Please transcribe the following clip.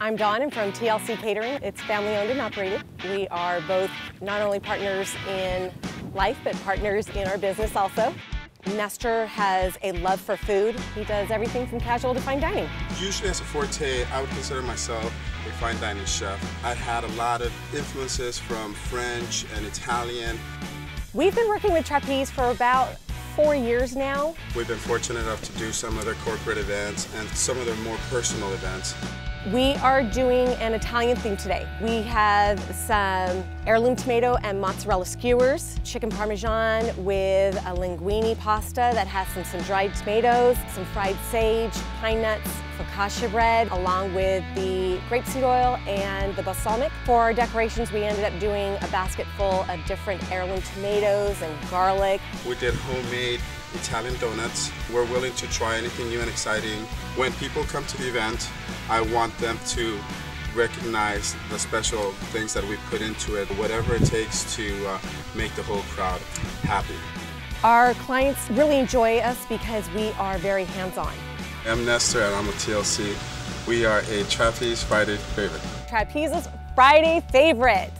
I'm Dawn. I'm from TLC Catering. It's family owned and operated. We are both not only partners in life, but partners in our business also. Nestor has a love for food. He does everything from casual to fine dining. Usually as a forte, I would consider myself a fine dining chef. I had a lot of influences from French and Italian. We've been working with Trapeze for about 4 years now. We've been fortunate enough to do some of their corporate events and some of their more personal events. We are doing an Italian theme today. We have some heirloom tomato and mozzarella skewers, chicken parmesan with a linguine pasta that has some sun-dried tomatoes, some fried sage, pine nuts, focaccia bread, along with the grapeseed oil and the balsamic. For our decorations, we ended up doing a basket full of different heirloom tomatoes and garlic. We did homemade Italian donuts. We're willing to try anything new and exciting. When people come to the event, I want them to recognize the special things that we put into it, whatever it takes to make the whole crowd happy. Our clients really enjoy us because we are very hands-on. I'm Nestor and I'm with TLC. We are a Trapeze Friday favorite. Trapeze's Friday favorite.